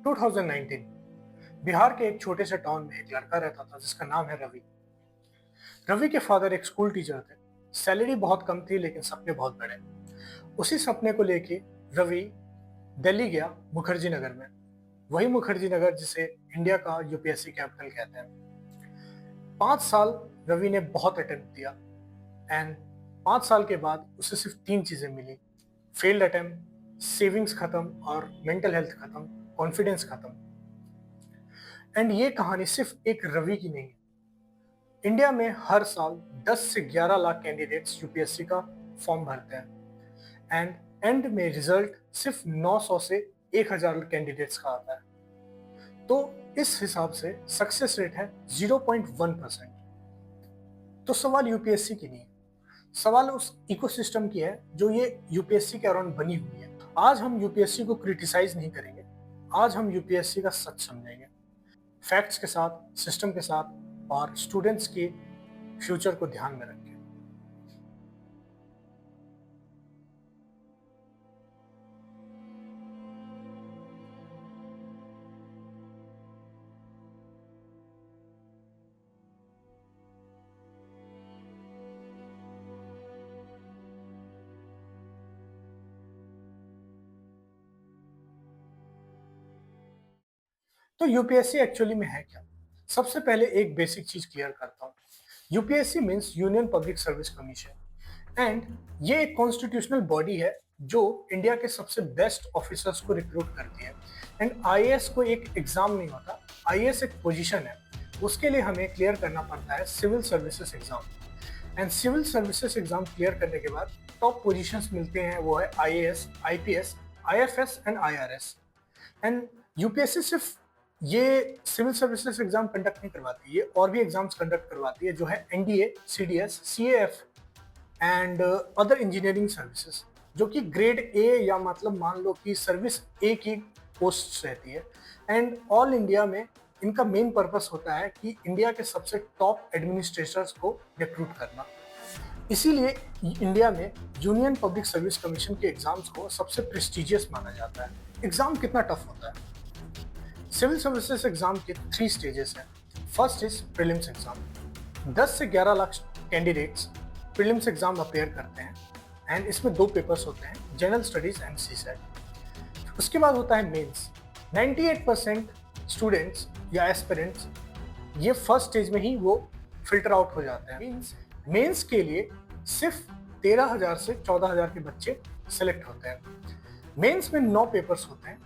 2019 बिहार के एक छोटे से टाउन में एक लड़का रहता था जिसका नाम है रवि। रवि के फादर एक स्कूल टीचर थे। सैलरी बहुत कम थी लेकिन सपने बहुत बड़े। उसी सपने को लेके रवि दिल्ली गया, मुखर्जी नगर में। वही मुखर्जी नगर जिसे इंडिया का यूपीएससी कैपिटल कहते हैं। 5 साल रवि ने बहुत अटेम्प्ट दिया एंड 5 साल के बाद उसे सिर्फ 3 चीजें मिली: फेल्ड अटेम्प्ट, सेविंग्स खत्म और मेंटल हेल्थ खत्म, कॉन्फिडेंस खत्म। एंड ये कहानी सिर्फ एक रवि की नहीं है। इंडिया में हर साल 10 से 11 लाख कैंडिडेट्स यूपीएससी का फॉर्म भरते हैं एंड एंड में रिजल्ट सिर्फ 900 से 1000 कैंडिडेट्स का आता है। तो इस हिसाब से सक्सेस रेट है 0.1%। तो सवाल यूपीएससी की नहीं है, सवाल उस इकोसिस्टम की है जो ये यूपीएससी के अराउंड बनी हुई है। आज हम यूपीएससी को क्रिटिसाइज नहीं करेंगे, आज हम यूपीएससी का सच समझेंगे, फैक्ट्स के साथ, सिस्टम के साथ और स्टूडेंट्स के फ्यूचर को ध्यान में रखें। तो यूपीएससी एक्चुअली में है क्या? सबसे पहले एक बेसिक चीज क्लियर करता हूँ। UPSC means union public service commission and ये एक कॉन्स्टिट्यूशनल बॉडी है जो इंडिया के सबसे बेस्ट ऑफिसर्स को रिक्रूट करती है। एंड आईएएस को एक एग्जाम नहीं होता, आईएएस एक पोजीशन है। उसके लिए हमें क्लियर करना पड़ता है civil services exam and civil services exam clear करने के बाद टॉप पोजीशंस मिलते हैं, वो है IAS, IPS, IFS and IRS. And UPSC सिर्फ ये सिविल सर्विसेज एग्जाम कंडक्ट नहीं करवाती, ये और भी एग्जाम्स कंडक्ट करवाती है जो है NDA, CDS, CAF and other engineering services, जो कि ग्रेड ए या मतलब मान लो कि सर्विस ए की पोस्ट रहती है। एंड ऑल इंडिया में इनका मेन पर्पस होता है कि इंडिया के सबसे टॉप एडमिनिस्ट्रेटर्स को रिक्रूट करना। इसीलिए इंडिया में यूनियन पब्लिक सर्विस कमीशन के एग्जाम्स को सबसे प्रेस्टिजियस माना जाता है। एग्जाम कितना टफ होता है? सिविल सर्विसेज एग्जाम के 3 स्टेजेस हैं। First is prelims exam. 10 से 11 lakh candidates prelims exam appear करते हैं एंड इसमें 2 पेपर्स होते हैं, जनरल स्टडीज एंड सीसेट। उसके बाद होता है मेंस। 98% स्टूडेंट्स या एस्पिरेंट्स ये फर्स्ट स्टेज में ही वो फिल्टर आउट हो जाते हैं। मेंस के लिए सिर्फ 13,000 से 14,000 के बच्चे सेलेक्ट होते हैं। मेंस में 9 पेपर्स होते हैं,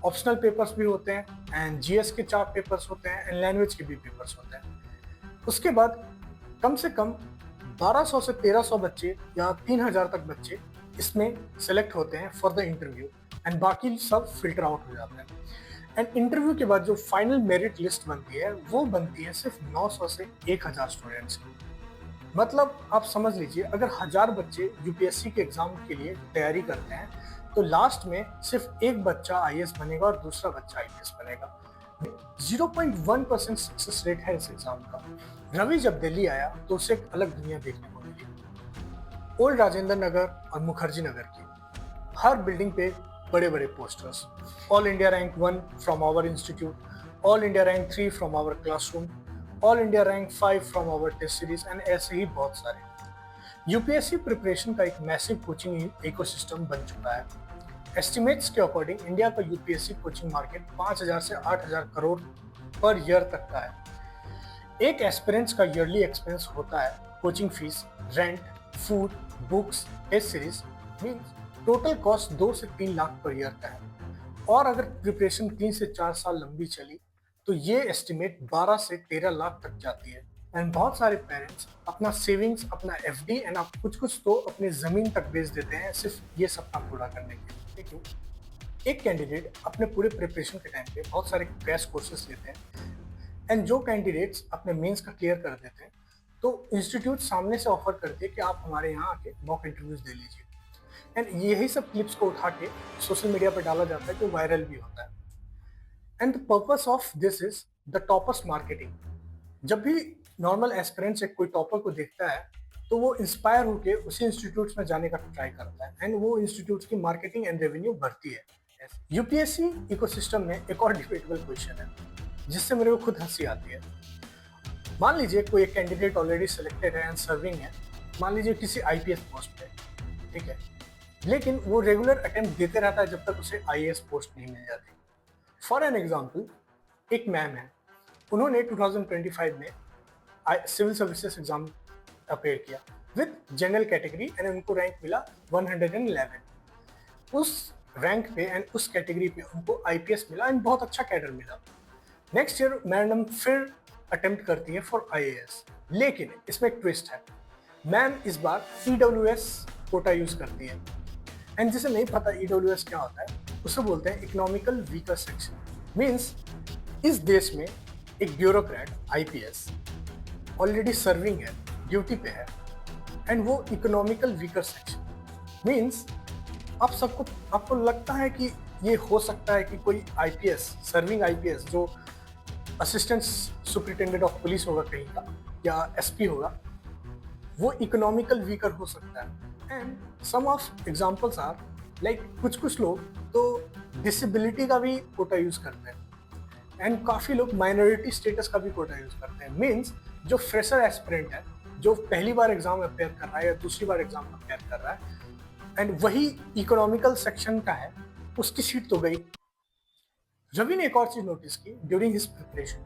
ऑप्शनल पेपर्स भी होते हैं एंड जीएस के 4 पेपर्स होते हैं एंड लैंग्वेज के भी पेपर्स होते हैं। उसके बाद कम से कम 1200 से 1300 बच्चे या 3000 तक बच्चे इसमें सेलेक्ट होते हैं फॉर द इंटरव्यू एंड बाकी सब फिल्टर आउट हो जाते हैं। एंड इंटरव्यू के बाद जो फाइनल मेरिट लिस्ट बनती है वो बनती है सिर्फ 900 से 1000 स्टूडेंट्स की। मतलब आप समझ लीजिए, अगर 1000 बच्चे यूपीएससी के एग्जाम के लिए तैयारी करते हैं तो लास्ट में सिर्फ एक बच्चा आईएएस बनेगा और दूसरा बच्चा आईपीएस बनेगा। 0.1% सक्सेस रेट है इस एग्जाम का। रवि जब दिल्ली आया तो उसे एक अलग दुनिया देखने को मिली। ओल्ड राजेंद्र नगर और मुखर्जी नगर की हर बिल्डिंग पे बड़े बड़े posters, all India rank 1 from our institute, all India rank 3 from our classroom, all India rank 5 from our test series and ऐसे ही बहुत सारे। यूपीएससी प्रिपरेशन का एक मैसिव कोचिंग इकोसिस्टम बन चुका है। एस्टिमेट्स के अकॉर्डिंग इंडिया का यूपीएससी कोचिंग मार्केट 5000 से 8000 करोड़ पर ईयर तक का है। एक एस्पिरेंट्स का ईयरली एक्सपेंस होता है coaching fees, rent, food, books, test series, means total cost 2 से 3 लाख पर ईयर का है। और अगर प्रिपरेशन 3 से 4 साल लंबी चली तो ये एस्टिमेट 12 से 13 लाख तक जाती है। एंड बहुत सारे पेरेंट्स अपना सेविंग्स, अपना एफडी एंड कुछ तो अपनी जमीन तक बेच देते हैं सिर्फ ये सपना पूरा करने के लिए। एक कैंडिडेट अपने पूरे प्रिपरेशन के टाइम पे बहुत सारे क्रैश कोर्सेज लेते हैं एंड जो कैंडिडेट्स अपने मेंस का क्लियर कर देते हैं तो इंस्टीट्यूट सामने से ऑफर करते हैं कि आप हमारे यहाँ आके मॉक इंटरव्यूज दे लीजिए। एंड यही सब क्लिप्स को उठा के सोशल मीडिया पर डाला जाता है जो वायरल भी होता है। And the purpose of this is the toppers marketing. जब भी नॉर्मल एस्पिरेंट्स एक कोई टॉपर को देखता है तो वो इंस्पायर होकर उसी इंस्टीट्यूट्स में जाने का ट्राई करता है एंड वो इंस्टीट्यूट्स की मार्केटिंग एंड रेवेन्यू बढ़ती है। यूपीएससी इकोसिस्टम में एक और डिबेटेबल क्वेश्चन है जिससे मेरे को खुद हंसी आती है। मान लीजिए कोई एक कैंडिडेट ऑलरेडी सिलेक्टेड है एंड सर्विंग है, मान लीजिए किसी आईपीएस पोस्ट पे, ठीक है, लेकिन वो रेगुलर अटेम्प्ट देते रहता है जब तक उसे आईएएस पोस्ट नहीं मिल जाती। फॉर एन एग्जाम्पल, एक मैम है, उन्होंने 2025 में सिविल सर्विसेज एग्जाम अपेयर किया विद जनरल कैटेगरी एंड उनको रैंक मिला 111। उस रैंक पे एंड उस कैटेगरी पे उनको आईपीएस मिला एंड बहुत अच्छा कैडर मिला। नेक्स्ट ईयर मैडम फिर अटेम्प्ट करती है फॉर आईएएस, लेकिन इसमें एक ट्विस्ट है। मैम इस बार ईडब्ल्यूएस कोटा यूज करती है एंड जिसे नहीं पता ईडब्ल्यूएस क्या होता है, उसे बोलते हैं इकोनॉमिकल वीकर सेक्शन। मीन्स इस देश में एक ब्यूरोक्रेट आईपीएस ऑलरेडी सर्विंग है, ड्यूटी पे है, एंड वो इकोनॉमिकल वीकर सेक्शन। मीन्स आपको लगता है कि ये हो सकता है कि कोई आईपीएस, सर्विंग आईपीएस जो असिस्टेंट सुपरिटेंडेंट ऑफ पुलिस होगा कहीं का या एसपी होगा, वो इकोनॉमिकल वीकर हो सकता है। And some of examples are like कुछ लोग तो डिसेबिलिटी का भी कोटा यूज करते हैं एंड काफ़ी लोग माइनॉरिटी स्टेटस का भी कोटा यूज करते हैं। मीन्स जो फ्रेशर एस्पिरेंट है, जो पहली बार एग्जाम अपेयर कर रहा है या दूसरी बार एग्जाम अपेयर कर रहा है एंड वही इकोनॉमिकल सेक्शन का है, उसकी सीट तो गई। रवि ने एक और चीज नोटिस की ड्यूरिंग हिज प्रिपरेशन।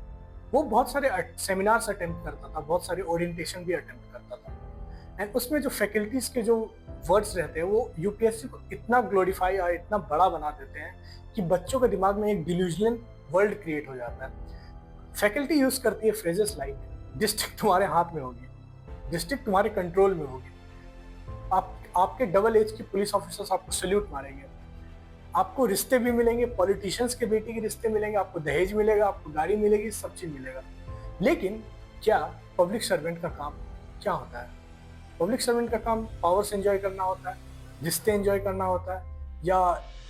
वो बहुत सारे सेमिनार्स अटेम्प्ट करता था, बहुत सारे ओरिएंटेशन भी अटेम्प्ट करता था एंड उसमें जो फैकल्टीज के जो वर्ड्स रहते हैं वो यूपीएससी को इतना ग्लोरीफाई और इतना बड़ा बना देते हैं कि बच्चों के दिमाग में एक डिल्यूजनल वर्ल्ड क्रिएट हो जाता है। फैकल्टी यूज करती है फ्रेजेस लाइक डिस्ट्रिक्ट तुम्हारे हाथ में होगी, डिस्ट्रिक्ट तुम्हारे कंट्रोल में होगी, आपके डबल एज के पुलिस ऑफिसर्स आपको सल्यूट मारेंगे, आपको रिश्ते भी मिलेंगे, पॉलिटिशियंस के बेटे के रिश्ते मिलेंगे, आपको दहेज मिलेगा, आपको गाड़ी मिलेगी, सब चीज मिलेगा। लेकिन क्या पब्लिक सर्वेंट का काम क्या होता है? पब्लिक सर्वेंट का काम पावर्स एंजॉय करना होता है, रिश्ते एंजॉय करना होता है, या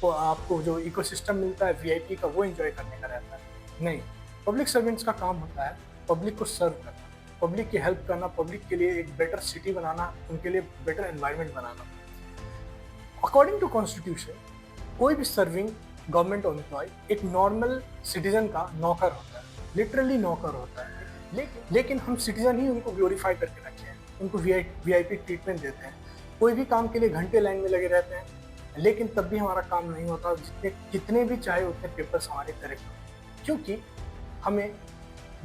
आपको जो इकोसिस्टम मिलता है वीआईपी का वो एंजॉय करने का रहता है? नहीं, पब्लिक सर्वेंट्स का काम होता है पब्लिक को सर्व करना, पब्लिक की हेल्प करना, पब्लिक के लिए एक बेटर सिटी बनाना, उनके लिए बेटर एनवायरनमेंट बनाना। अकॉर्डिंग टू कॉन्स्टिट्यूशन, कोई भी सर्विंग गवर्नमेंट एम्प्लॉय एक नॉर्मल सिटीजन का नौकर होता है, लिटरली नौकर होता है। लेकिन हम सिटीजन ही उनको ग्लोरीफाई करके रखे हैं, उनको वीआईपी ट्रीटमेंट देते हैं, कोई भी काम के लिए घंटे लाइन में लगे रहते हैं, लेकिन तब भी हमारा काम नहीं होता, कितने भी चाहे उतने पेपर्स हमारे करेक्ट हो, क्योंकि हमें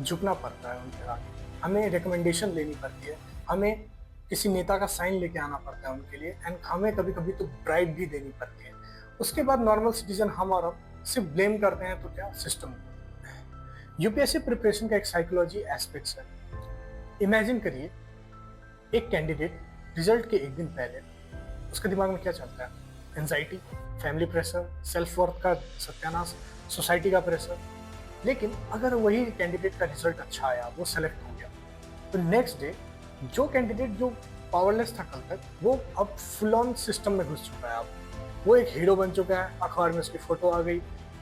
झुकना पड़ता है उनके आगे, हमें रिकमेंडेशन लेनी पड़ती है, हमें किसी नेता का साइन लेके आना पड़ता है उनके लिए एंड हमें कभी कभी तो ब्राइब भी देनी पड़ती है। उसके बाद नॉर्मल सिटीजन हम और सिर्फ ब्लेम करते हैं, तो क्या सिस्टम। यूपीएससी प्रिपरेशन का एक साइकोलॉजी एस्पेक्ट्स है। इमेजिन करिए एक कैंडिडेट रिजल्ट के एक दिन पहले उसके दिमाग में क्या चलता है? Anxiety, family pressure, self worth का सत्यानाश, सोसाइटी का प्रेशर। लेकिन अगर वही कैंडिडेट का रिजल्ट अच्छा आया, वो सेलेक्ट हो गया, तो नेक्स्ट डे जो कैंडिडेट जो पावरलेस था कल तक, वो अब फुल ऑन सिस्टम में घुस चुका है। अब वो एक हीरो बन चुका है, अखबार में उसकी फोटो आ गई,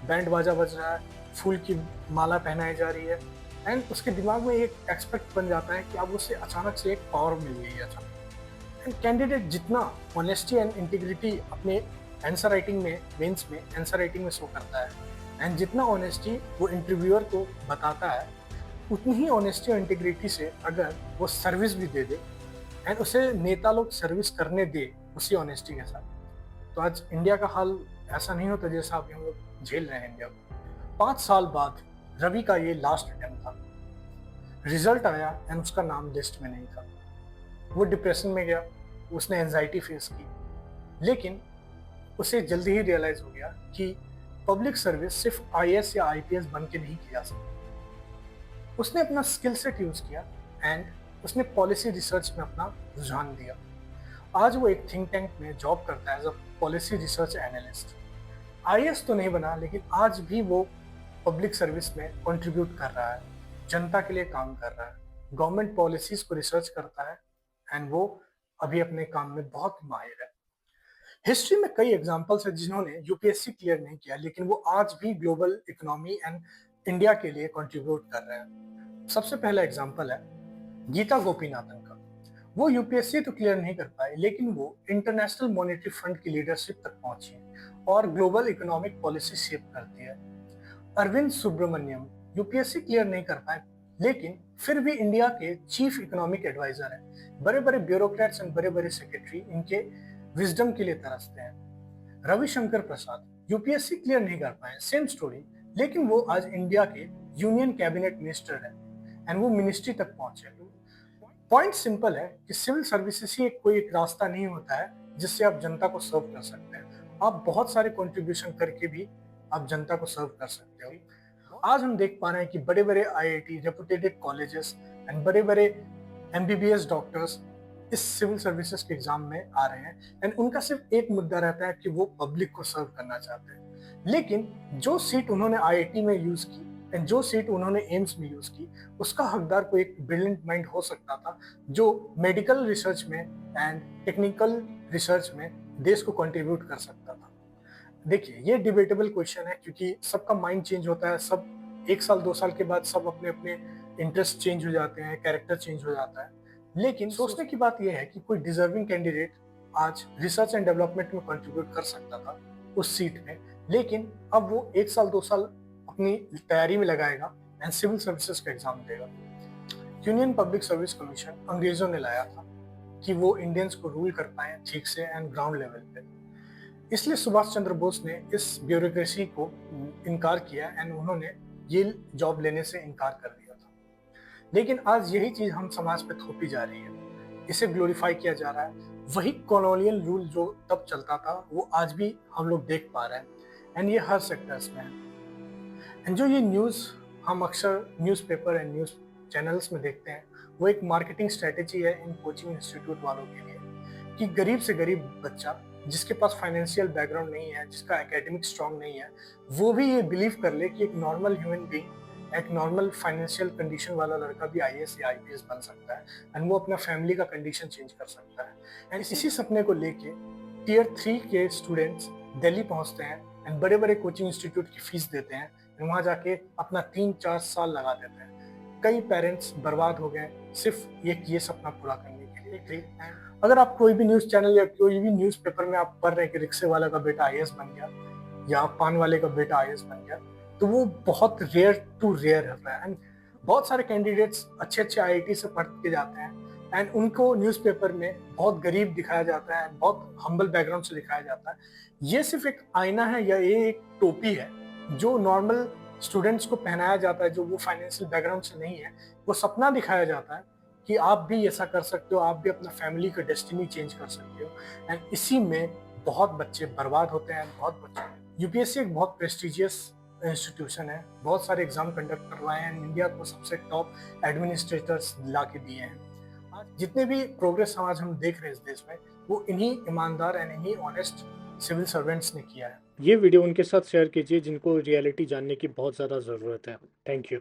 बैंड बाजा बज रहा है, फूल की माला पहनाई जा रही है एंड उसके दिमाग में एक एक्सपेक्ट बन जाता है कि अब उसे अचानक से एक पावर मिल गई है अचानक। एंड कैंडिडेट जितना ऑनेस्टी एंड इंटीग्रिटी अपने आंसर राइटिंग में, मेंस में आंसर राइटिंग में शो करता है एंड जितना ऑनेस्टी वो इंटरव्यूअर को बताता है, उतनी ही ऑनेस्टी और इंटीग्रिटी से अगर वो सर्विस भी दे दे एंड उसे नेता लोग सर्विस करने दे उसी ऑनेस्टी के साथ, तो आज इंडिया का हाल ऐसा नहीं होता जैसा अभी हम लोग झेल रहे हैं इंडिया को। 5 साल बाद रवि का ये लास्ट अटेम्प्ट था, रिजल्ट आया एंड उसका नाम लिस्ट में नहीं था। वो डिप्रेशन में गया, उसने एंजाइटी फेस की, लेकिन उसे जल्दी ही रियलाइज हो गया कि पब्लिक सर्विस सिर्फ आईएएस या आईपीएस बन के नहीं की जा सकती। उसने अपना स्किल सेट यूज किया एंड उसने पॉलिसी रिसर्च में अपना रुझान दिया। आज वो एक थिंक टैंक में जॉब करता है as a policy research analyst. IAS तो नहीं बना, लेकिन आज भी वो पब्लिक सर्विस में कंट्रीब्यूट कर रहा है, जनता के लिए काम कर रहा है, गवर्नमेंट पॉलिसीज को रिसर्च करता है एंड वो अभी अपने काम में बहुत माहिर है। हिस्ट्री में कई एग्जांपल्स हैं जिन्होंने यूपीएससी क्लियर नहीं किया, लेकिन वो आज भी ग्लोबल इकोनॉमी एंड इंडिया के लिए कंट्रीब्यूट कर रहे हैं। सबसे पहला एग्जांपल है गीता गोपीनाथन का। वो यूपीएससी तो क्लियर नहीं कर पाए, लेकिन वो इंटरनेशनल मॉनेटरी फंड की लीडरशिप तक पहुंची और ग्लोबल इकोनॉमिक पॉलिसी शेप करती है। अरविंद सुब्रमण्यम यूपीएससी क्लियर नहीं कर पाए, लेकिन फिर भी इंडिया के चीफ इकोनॉमिक एडवाइजर हैं। बड़े बड़े ब्यूरोक्रेट्स एंड बड़े बड़े सेक्रेटरी इनके विजडम के लिए तरसते हैं। रविशंकर प्रसाद यूपीएससी क्लियर नहीं कर पाए, सेम स्टोरी, लेकिन वो आज इंडिया के यूनियन कैबिनेट मिनिस्टर है एंड वो मिनिस्ट्री तक पहुंचे। पॉइंट सिंपल है कि सिविल सर्विसेज ही एक रास्ता नहीं होता है जिससे आप जनता को सर्व कर सकते हैं। आप बहुत सारे कंट्रीब्यूशन करके भी आप जनता को सर्व कर सकते हो। आज हम देख पा रहे हैं कि बड़े बड़े आईआईटी, रेपुटेटेड कॉलेजेस एंड बड़े बड़े एमबीबीएस डॉक्टर्स इस सिविल सर्विसेज के एग्जाम में आ रहे हैं एंड उनका सिर्फ एक मुद्दा रहता है कि वो पब्लिक को सर्व करना चाहते हैं। लेकिन जो सीट उन्होंने आईआईटी में यूज की एंड जो सीट उन्होंने एम्स में यूज की, उसका हकदार कोई एक ब्रिलियंट माइंड हो सकता था जो मेडिकल रिसर्च में एंड टेक्निकल रिसर्च में देश को कंट्रीब्यूट कर सकता था। देखिए, ये डिबेटेबल क्वेश्चन है क्योंकि सबका माइंड चेंज होता है। सब 1 साल 2 साल के बाद सब अपने अपने इंटरेस्ट चेंज हो जाते हैं, कैरेक्टर चेंज हो जाता है। लेकिन सोचने की बात यह है कि कोई डिजर्विंग कैंडिडेट आज रिसर्च एंड डेवलपमेंट में कंट्रीब्यूट कर सकता था उस सीट में, लेकिन अब वो 1 साल 2 साल अपनी तैयारी में लगाएगा एंड सिविल सर्विसेज का एग्जाम देगा। यूनियन पब्लिक सर्विस कमीशन अंग्रेजों ने लाया था कि वो इंडियंस को रूल कर पाए ठीक से एंड ग्राउंड लेवल पे। इसलिए सुभाष चंद्र बोस ने इस ब्यूरोक्रेसी को इनकार किया एंड उन्होंने ये जॉब लेने से इनकार कर दिया था। लेकिन आज यही चीज हम समाज पे थोपी जा रही है, इसे ग्लोरीफाई किया जा रहा है। वही कॉलोनियल रूल जो तब चलता था वो आज भी हम लोग देख पा रहे हैं एंड ये हर सेक्टर्स में है। एंड जो ये न्यूज़ हम अक्सर न्यूज़पेपर एंड न्यूज़ चैनल्स में देखते हैं, वो एक मार्केटिंग स्ट्रेटेजी है इन कोचिंग इंस्टीट्यूट वालों के लिए कि गरीब से गरीब बच्चा जिसके पास फाइनेंशियल बैकग्राउंड नहीं है, जिसका एकेडमिक स्ट्रांग नहीं है, वो भी ये बिलीव कर ले कि एक नॉर्मल ह्यूमन बीइंग, एक नॉर्मल फाइनेंशियल कंडीशन वाला लड़का भी आईएएस या आईपीएस बन सकता है एंड वो अपना फैमिली का कंडीशन चेंज कर सकता है। एंड इसी सपने को लेके टियर 3 के स्टूडेंट्स दिल्ली पहुंचते हैं एंड बड़े बड़े कोचिंग इंस्टीट्यूट की फीस देते हैं, वहां जाके अपना 3-4 साल लगा देते हैं। कई पेरेंट्स बर्बाद हो गए सिर्फ ये सपना पूरा करने के लिए। अगर आप कोई भी न्यूज चैनल या कोई भी न्यूज पेपर में आप पढ़ रहे हैं कि रिक्शे वाला का बेटा आईएएस बन गया या पान वाले का बेटा आईएएस बन गया, तो वो बहुत रेयर टू रेयर है। एंड बहुत सारे कैंडिडेट्स अच्छे अच्छे आईआईटी से पढ़ के जाते हैं एंड उनको न्यूज़पेपर में बहुत गरीब दिखाया जाता है, बहुत हम्बल बैकग्राउंड से दिखाया जाता है। ये सिर्फ एक आईना है या ये एक टोपी है जो नॉर्मल स्टूडेंट्स को पहनाया जाता है, जो वो फाइनेंशियल बैकग्राउंड से नहीं है। वो सपना दिखाया जाता है कि आप भी ऐसा कर सकते हो, आप भी अपना फैमिली का डेस्टिनी चेंज कर सकते हो एंड इसी में बहुत बच्चे बर्बाद होते हैं। बहुत बच्चे यूपीएससी एक बहुत प्रेस्टिजियस इंस्टीट्यूशन है, बहुत सारे एग्जाम कंडक्ट करवाए हैं, इंडिया को सबसे टॉप एडमिनिस्ट्रेटर्स ला के दिए हैं। आज जितने भी प्रोग्रेस आज हम देख रहे हैं इस देश में, वो इन्हीं ईमानदार एंड इन्हीं ऑनेस्ट सिविल सर्वेंट्स ने किया है। ये वीडियो उनके साथ शेयर कीजिए जिनको रियलिटी जानने की बहुत ज़्यादा ज़रूरत है। Thank you.